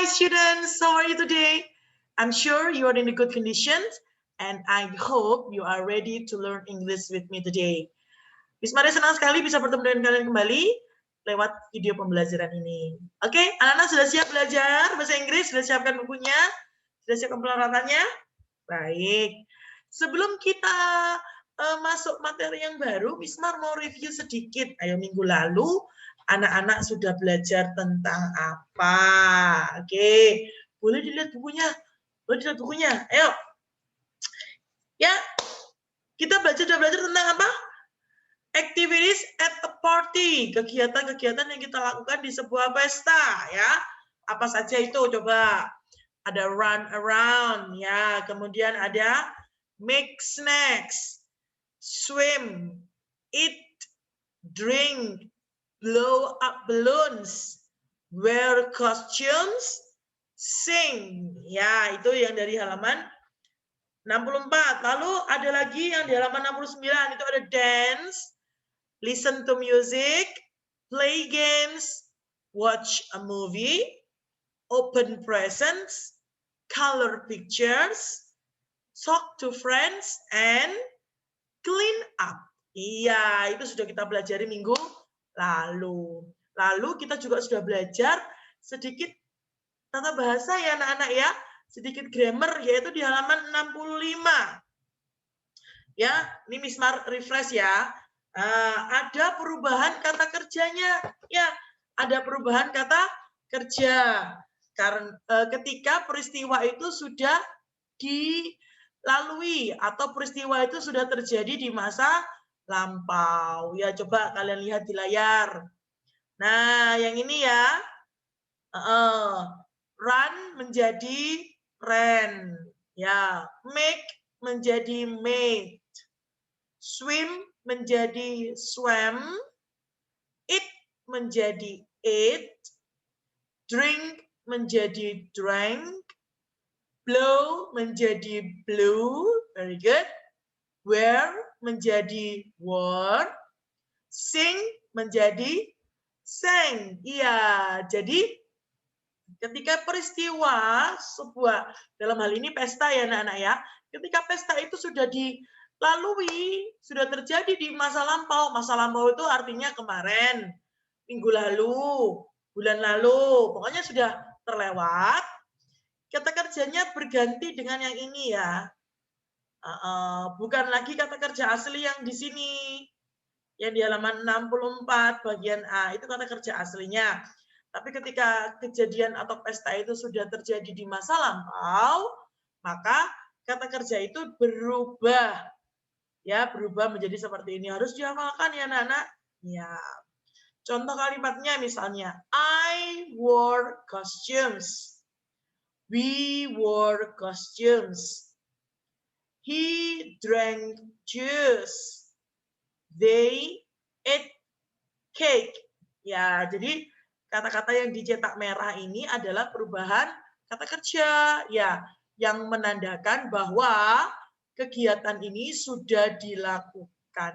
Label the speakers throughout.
Speaker 1: Hi students, how are you today? I'm sure you are in a good conditions and I hope you are ready to learn English with me today. Miss Maria senang sekali bisa bertemu dengan kalian kembali lewat video pembelajaran ini. Oke, anak-anak sudah siap belajar bahasa Inggris? Sudah siapkan bukunya? Sudah siapkan peralatannya? Baik. Sebelum kita masuk materi yang baru, Miss Mar mau review sedikit. Ayo, minggu lalu anak-anak sudah belajar tentang apa? Oke, boleh dilihat bukunya. Boleh dilihat bukunya. Ayo. Ya, kita sudah belajar tentang apa? Activities at a party. Kegiatan-kegiatan yang kita lakukan di sebuah pesta, ya. Apa saja itu? Coba. Ada run around, ya. Kemudian ada make snacks, swim, eat, drink, blow up balloons, wear costumes, sing. Ya, itu yang dari halaman 64. Lalu ada lagi yang di halaman 69, itu ada dance, listen to music, play games, watch a movie, open presents, color pictures, talk to friends, and clean up. Iya, itu sudah kita pelajari minggu lalu. Lalu kita juga sudah belajar sedikit tata bahasa ya anak-anak ya. Sedikit grammar yaitu di halaman 65. Ya, ini Miss Mar refresh ya. Ada perubahan kata kerjanya. Ya, ada perubahan kata kerja. Karena ketika peristiwa itu sudah dilalui atau peristiwa itu sudah terjadi di masa lampau. Ya, coba kalian lihat di layar. Nah, yang ini ya. Run menjadi ran. Ya, make menjadi made. Swim menjadi swam. Eat menjadi ate. Drink menjadi drank. Blow menjadi blew. Very good. Wear menjadi wore. Sing menjadi sang. Iya, jadi ketika peristiwa sebuah, dalam hal ini pesta ya anak-anak ya, ketika pesta itu sudah dilalui, sudah terjadi di masa lampau itu artinya kemarin, minggu lalu, bulan lalu, pokoknya sudah terlewat, kata kerjanya berganti dengan yang ini ya. Bukan lagi kata kerja asli yang di sini, yang di halaman 64 bagian A, itu kata kerja aslinya. Tapi ketika kejadian atau pesta itu sudah terjadi di masa lampau, maka kata kerja itu berubah. Ya, berubah menjadi seperti ini. Harus dihafalkan ya anak-anak. Ya. Contoh kalimatnya misalnya, I wore costumes. We wore costumes. He drank juice. They ate cake. Ya, jadi kata-kata yang dicetak merah ini adalah perubahan kata kerja, ya, yang menandakan bahwa kegiatan ini sudah dilakukan.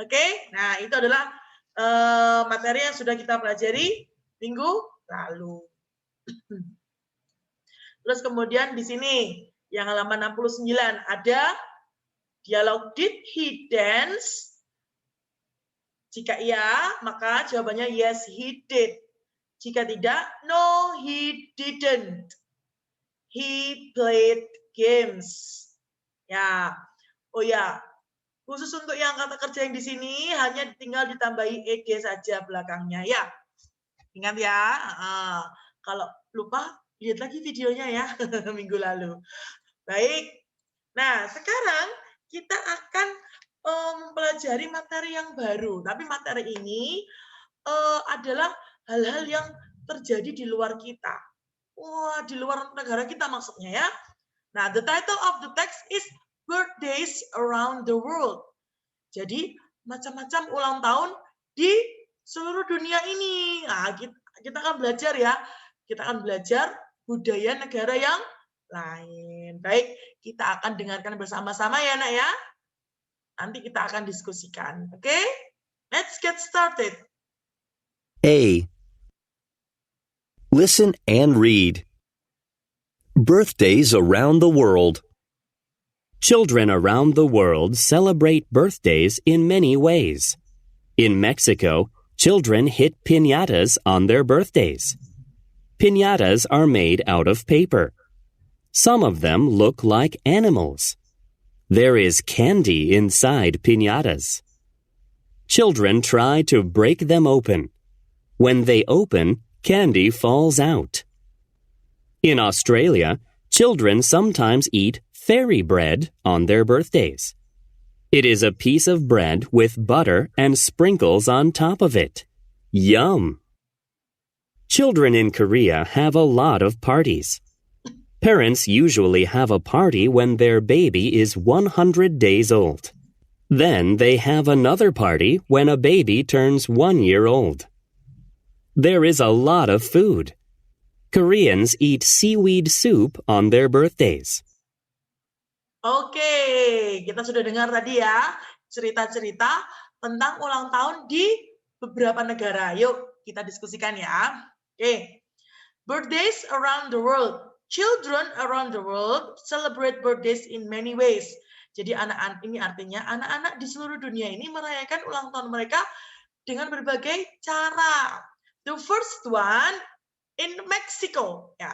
Speaker 1: Oke, nah itu adalah materi yang sudah kita pelajari minggu lalu. Terus kemudian di sini yang halaman 69 ada dialog did he dance? Jika iya, maka jawabannya yes, he did. Jika tidak, no, he didn't. He played games. Ya, oh ya, khusus untuk yang kata kerja yang di sini hanya tinggal ditambahi ed saja belakangnya. Ya, ingat ya. Kalau lupa, lihat lagi videonya ya minggu lalu. Baik. Nah, sekarang kita akan mempelajari materi yang baru. Tapi materi ini adalah hal-hal yang terjadi di luar kita. Wah, di luar negara kita maksudnya ya. Nah, the title of the text is Birthdays Around the World. Jadi, macam-macam ulang tahun di seluruh dunia ini. Nah, kita akan belajar ya. Kita akan belajar budaya negara yang lain. Baik, kita akan dengarkan bersama-sama ya, Nak ya. Nanti kita akan diskusikan. Oke? Let's get started.
Speaker 2: A. Listen and read. Birthdays around the world. Children around the world celebrate birthdays in many ways. In Mexico, children hit piñatas on their birthdays. Piñatas are made out of paper. Some of them look like animals. There is candy inside piñatas. Children try to break them open. When they open, candy falls out. In Australia, children sometimes eat fairy bread on their birthdays. It is a piece of bread with butter and sprinkles on top of it. Yum! Children in Korea have a lot of parties. Parents usually have a party when their baby is 100 days old. Then they have another party when a baby turns 1 year old. There is a lot of food. Koreans eat seaweed soup on their birthdays.
Speaker 1: Oke, kita sudah dengar tadi ya cerita-cerita tentang ulang tahun di beberapa negara. Yuk kita diskusikan ya. Oke, birthdays around the world. Children around the world celebrate birthdays in many ways. Jadi anak-anak ini artinya anak-anak di seluruh dunia ini merayakan ulang tahun mereka dengan berbagai cara. The first one in Mexico. Ya.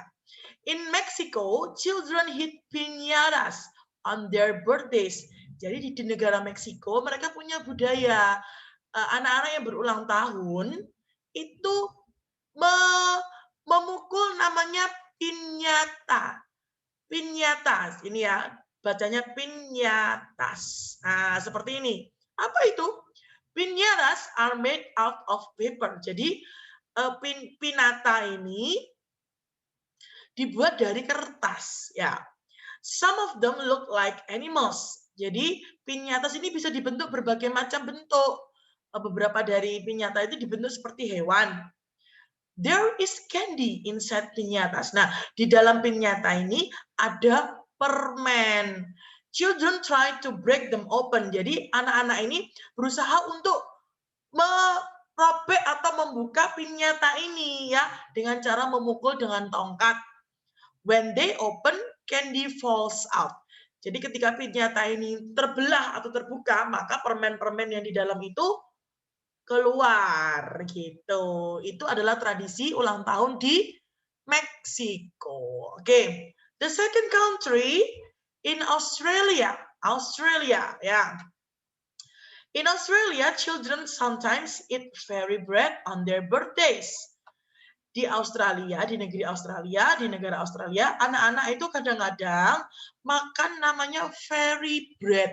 Speaker 1: In Mexico, children hit piñatas on their birthdays. Jadi di negara Meksiko mereka punya budaya anak-anak yang berulang tahun itu memukul namanya piñata. Piñatas ini ya, bacanya piñatas. Nah, seperti ini. Apa itu? Piñatas are made out of paper. Jadi pinata ini dibuat dari kertas ya. Some of them look like animals. Jadi piñatas ini bisa dibentuk berbagai macam bentuk. Beberapa dari piñata itu dibentuk seperti hewan. There is candy inside piñatas. Nah, di dalam piñata ini ada permen. Children try to break them open. Jadi anak-anak ini berusaha untuk merobek atau membuka piñata ini ya dengan cara memukul dengan tongkat. When they open, candy falls out. Jadi ketika piñata ini terbelah atau terbuka, maka permen-permen yang di dalam itu keluar gitu. Itu adalah tradisi ulang tahun di Meksiko. Oke. The second country in Australia. Australia, ya. In Australia, children sometimes eat fairy bread on their birthdays. Di Australia, di negeri Australia, di negara Australia, anak-anak itu kadang-kadang makan namanya fairy bread.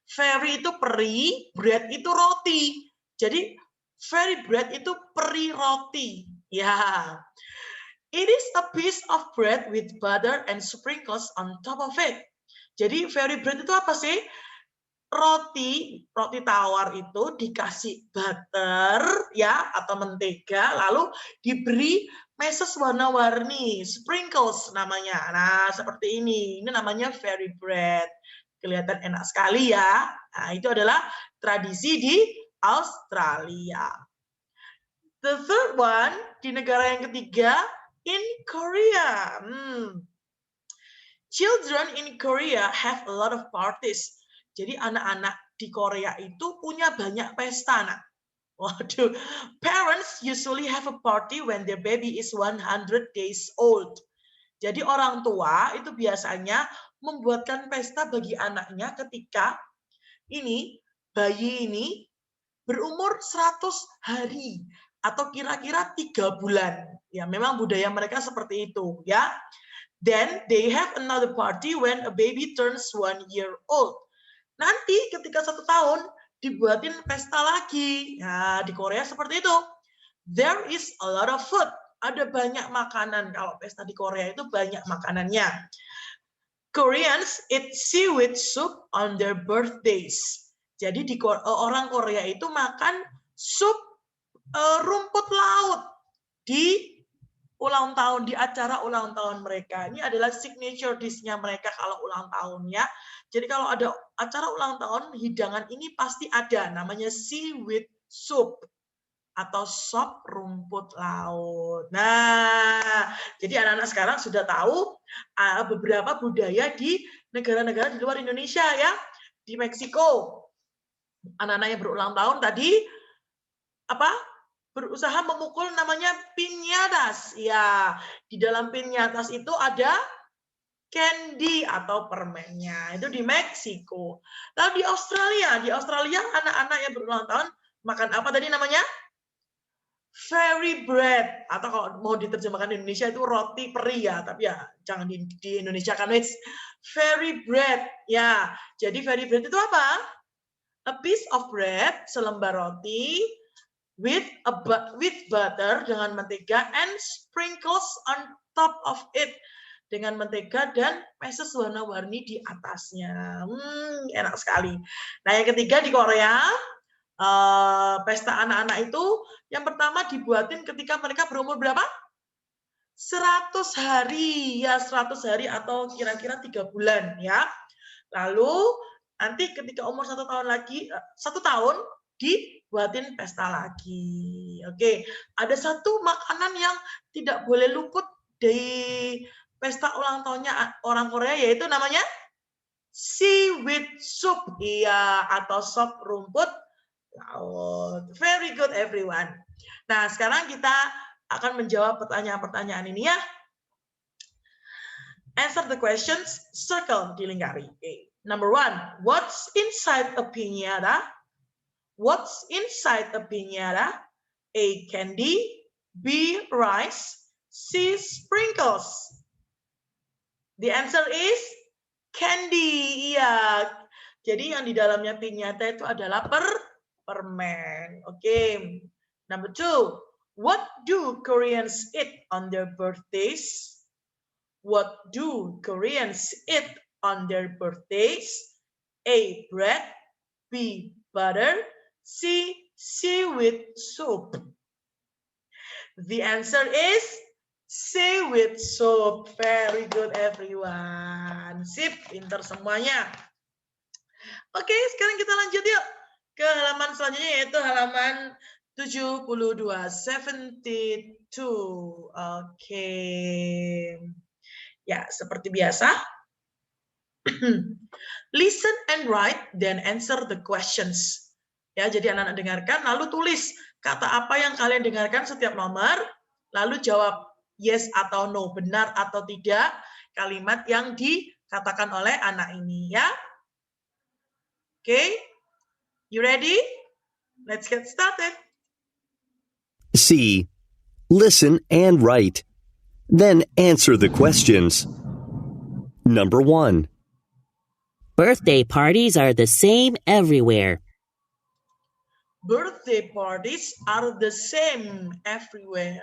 Speaker 1: Fairy itu peri, bread itu roti. Jadi fairy bread itu peri roti. Ya. It is a piece of bread with butter and sprinkles on top of it. Jadi fairy bread itu apa sih? Roti tawar itu dikasih butter ya atau mentega, lalu diberi meses warna-warni, sprinkles namanya. Nah, seperti ini. Ini namanya fairy bread. Kelihatan enak sekali ya. Nah, itu adalah tradisi di Australia. The third one, di negara yang ketiga, in Korea. Children in Korea have a lot of parties. Jadi anak-anak di Korea itu punya banyak pesta, nak. Waduh, parents usually have a party when their baby is 100 days old. Jadi orang tua itu biasanya membuatkan pesta bagi anaknya ketika bayi ini berumur 100 hari atau kira-kira 3 bulan. Ya, memang budaya mereka seperti itu, ya. Then they have another party when a baby turns 1 year old. Nanti ketika 1 tahun dibuatin pesta lagi. Ya, di Korea seperti itu. There is a lot of food. Ada banyak makanan. Kalau pesta di Korea itu banyak makanannya. Koreans eat seaweed soup on their birthdays. Jadi orang Korea itu makan sup rumput laut di ulang tahun, di acara ulang tahun mereka. Ini adalah signature dish-nya mereka kalau ulang tahun ya. Jadi kalau ada acara ulang tahun, hidangan ini pasti ada, namanya seaweed soup atau sop rumput laut. Nah, jadi anak-anak sekarang sudah tahu beberapa budaya di negara-negara di luar Indonesia ya. Di Meksiko, anak-anak yang berulang tahun tadi berusaha memukul namanya piñatas. Ya, di dalam piñatas itu ada candy atau permennya. Itu di Meksiko. Lalu di Australia anak-anak yang berulang tahun makan apa tadi namanya? Fairy bread, atau kalau mau diterjemahkan di Indonesia itu roti peri ya, tapi ya jangan di Indonesia kan it's fairy bread ya. Jadi fairy bread itu apa? A piece of bread, selembar roti with butter, dengan mentega, and sprinkles on top of it, dengan mentega dan meses warna-warni di atasnya. Enak sekali. Nah, yang ketiga di Korea, pesta anak-anak itu yang pertama dibuatin ketika mereka berumur berapa? 100 hari ya, 100 hari atau kira-kira 3 bulan ya. Lalu nanti ketika umur 1 tahun lagi, 1 tahun dibuatin pesta lagi. Oke, ada satu makanan yang tidak boleh luput di pesta ulang tahunnya orang Korea, yaitu namanya seaweed soup, iya, atau sop rumput laut. Very good everyone. Nah, sekarang kita akan menjawab pertanyaan-pertanyaan ini ya. Answer the questions, circle, dilingkari. Number 1, what's inside a piñata? What's inside a piñata? A, candy, B, rice, C, sprinkles. The answer is candy. Iya. Jadi yang di dalamnya piñata itu adalah permen. Oke. Number 2, what do Koreans eat on their birthdays? What do Koreans eat on their birthdays? A, bread, B, butter, C, seaweed soup. The answer is seaweed soup. Very good everyone. Sip, pintar semuanya. Oke, sekarang kita lanjut yuk ke halaman selanjutnya, yaitu halaman 72. Oke. Ya, seperti biasa. Listen and write, then answer the questions. Ya, jadi anak-anak dengarkan, lalu tulis kata apa yang kalian dengarkan setiap nomor, lalu jawab yes atau no, benar atau tidak kalimat yang dikatakan oleh anak ini ya. Oke, you ready? Let's get started.
Speaker 2: C. Listen and write. Then answer the questions. Number 1.
Speaker 3: Birthday parties are the same everywhere.
Speaker 1: Birthday parties are the same everywhere.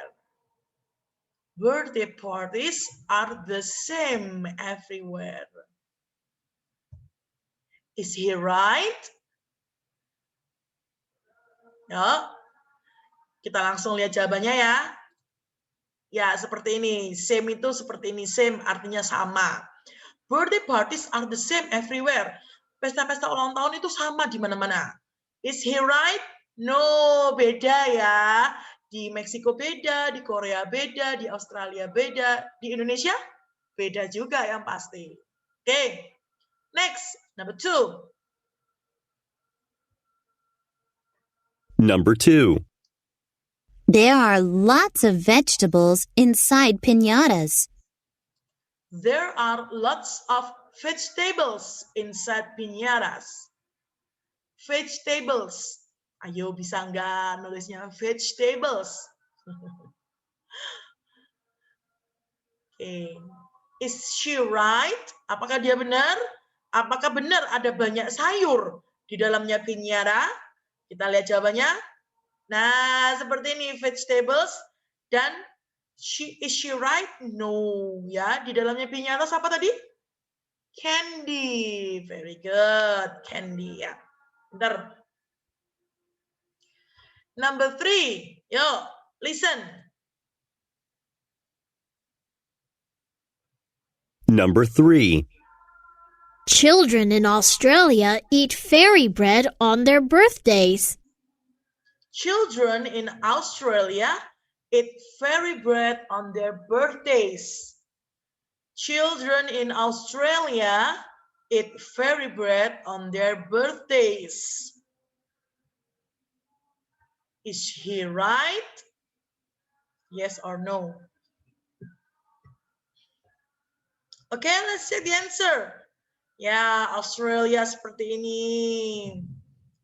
Speaker 1: Birthday parties are the same everywhere. Is he right? Ya, kita langsung lihat jawabannya ya. Ya, seperti ini. Same itu seperti ini. Same artinya sama. Birthday parties are the same everywhere. Pesta-pesta ulang tahun itu sama di mana-mana. Is he right? No, beda ya. Di Meksiko beda, di Korea beda, di Australia beda, di Indonesia beda juga yang pasti. Oke. Next, number 2.
Speaker 2: Number 2.
Speaker 4: There are lots of vegetables inside piñatas.
Speaker 1: There are lots of vegetables inside piñatas. Vegetables. Ayo, bisa nggak nulisnya vegetables? Okay. Is she right? Apakah dia benar? Apakah benar ada banyak sayur di dalamnya piñata? Kita lihat jawabannya. Nah, seperti ini, vegetables. Dan is she right? No. Ya, di dalamnya piñata apa tadi? Candy. Very good. Candy ya. Bentar. Number 3. Yo, listen.
Speaker 2: Number 3.
Speaker 4: Children in Australia eat fairy bread on their birthdays.
Speaker 1: Children in Australia eat fairy bread on their birthdays. Children in Australia eat fairy bread on their birthdays. Is he right? Yes or no? Okay, let's check the answer. Ya, Australia seperti ini.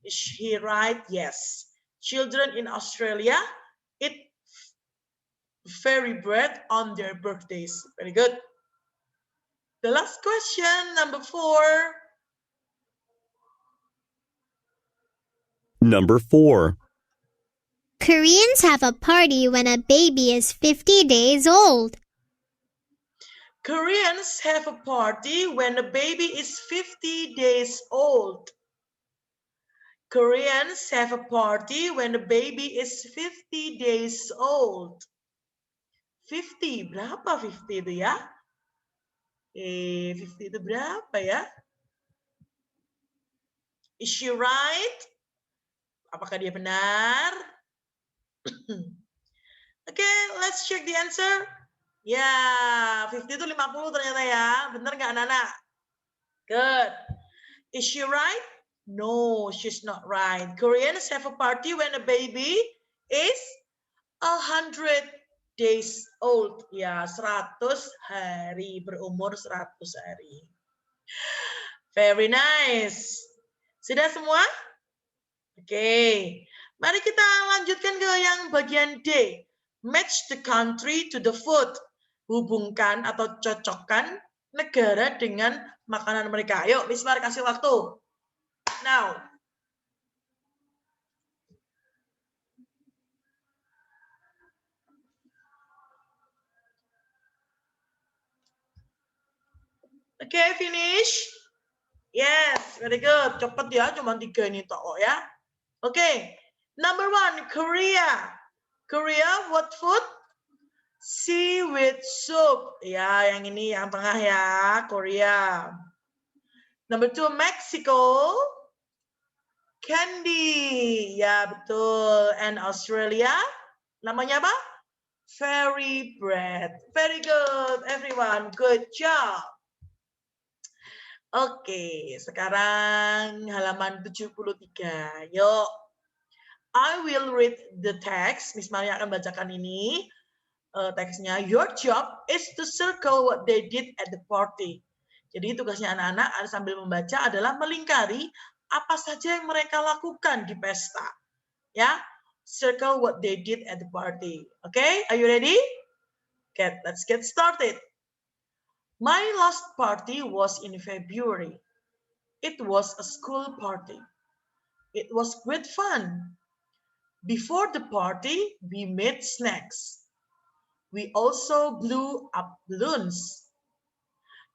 Speaker 1: Is he right? Yes. Children in Australia eat fairy bread on their birthdays. Very good. The last question, number 4.
Speaker 2: Number 4.
Speaker 5: Koreans have a party when a baby is 50 days old.
Speaker 1: Koreans have a party when the baby is 50 days old. Koreans have a party when the baby is 50 days old. 50, berapa 50 itu ya? 50 itu berapa ya? Is she right? Apakah dia benar? Okay, let's check the answer. Ya, 50 itu 50 ternyata ya. Benar nggak, Nana? Good. Is she right? No, she's not right. Koreans have a party when a baby is 100 days old. Ya, 100 hari. Berumur 100 hari. Very nice. Sudah semua? Oke. Mari kita lanjutkan ke yang bagian D. Match the country to the food. Hubungkan atau cocokkan negara dengan makanan mereka. Ayo, Miss Mar kasih waktu. Now. Okay, finish. Yes, very good. Cepat ya, cuma 3 ini toh ya. Okay, number 1, Korea. Korea, what food? Seaweed soup. Ya, yang ini yang tengah ya, Korea. Number 2, Mexico. Candy. Ya, betul. And Australia, namanya apa? Fairy bread. Very good, everyone. Good job. Oke, sekarang halaman 73. Yuk. I will read the text. Miss Maria akan bacakan ini. Teksnya. Your job is to circle what they did at the party. Jadi tugasnya anak-anak sambil membaca adalah melingkari apa saja yang mereka lakukan di pesta. Ya, circle what they did at the party. Okay, are you ready? Okay, let's get started. My last party was in February. It was a school party. It was great fun. Before the party, we made snacks. We also blew up balloons.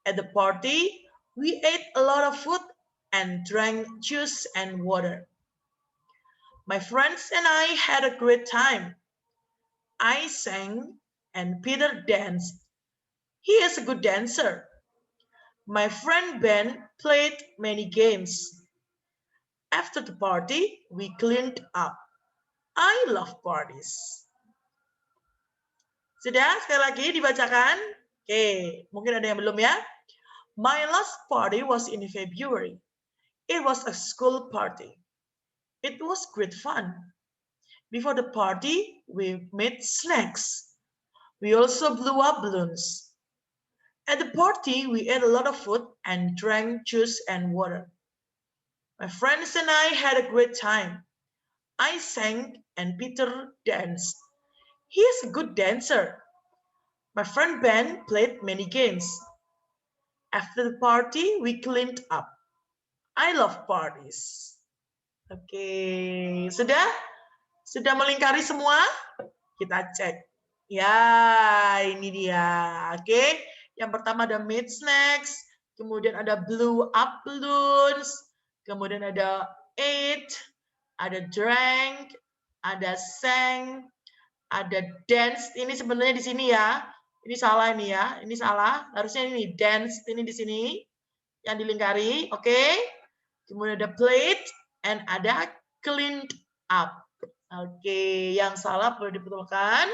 Speaker 1: At the party, we ate a lot of food and drank juice and water. My friends and I had a great time. I sang and Peter danced. He is a good dancer. My friend Ben played many games. After the party, we cleaned up. I love parties. Sudah, sekali lagi dibacakan. Oke, mungkin ada yang belum ya. My last party was in February. It was a school party. It was great fun. Before the party, we made snacks. We also blew up balloons. At the party, we ate a lot of food and drank juice and water. My friends and I had a great time. I sang and Peter danced. He is a good dancer. My friend Ben played many games. After the party, we cleaned up. I love parties. Oke, sudah? Sudah melingkari semua? Kita cek. Ya, ini dia. Oke. Yang pertama ada made snacks, kemudian ada blew up balloons, kemudian ada ate, ada drank, ada sang, ada dance. Ini sebenarnya di sini ya. Ini salah ini ya. Ini salah. Harusnya ini dance ini di sini yang dilingkari. Oke. Kemudian ada played and ada cleaned up. Oke, yang salah boleh dibetulkan.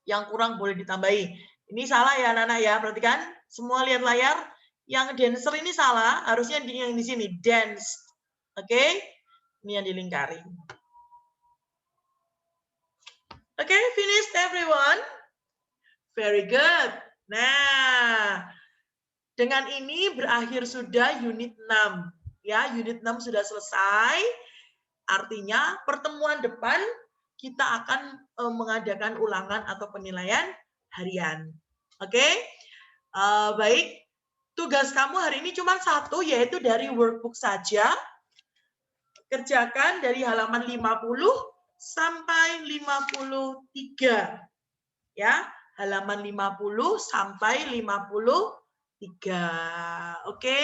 Speaker 1: Yang kurang boleh ditambahi. Ini salah ya anak-anak ya, perhatikan. Semua lihat layar. Yang dancer ini salah, harusnya yang di sini, dance. Oke, ini yang dilingkari. Oke, finished everyone? Very good. Nah, dengan ini berakhir sudah unit 6. Ya, unit 6 sudah selesai. Artinya pertemuan depan kita akan mengadakan ulangan atau penilaian harian. Oke? Baik. Tugas kamu hari ini cuma satu, yaitu dari workbook saja. Kerjakan dari halaman 50 sampai 53. Ya, halaman 50 sampai 53. Oke?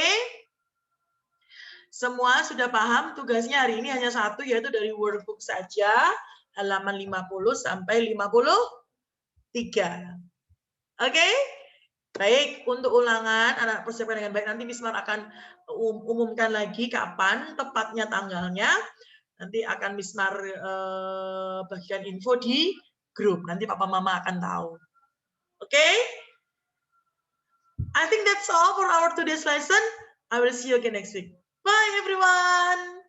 Speaker 1: Semua sudah paham tugasnya hari ini hanya satu, yaitu dari workbook saja, halaman 50 sampai 53. Oke? Baik, untuk ulangan, anak persiapkan dengan baik. Nanti Bismar akan umumkan lagi kapan, tepatnya tanggalnya. Nanti akan Bismar bagikan info di grup. Nanti Papa Mama akan tahu. Oke? I think that's all for our today's lesson. I will see you again next week. Bye, everyone.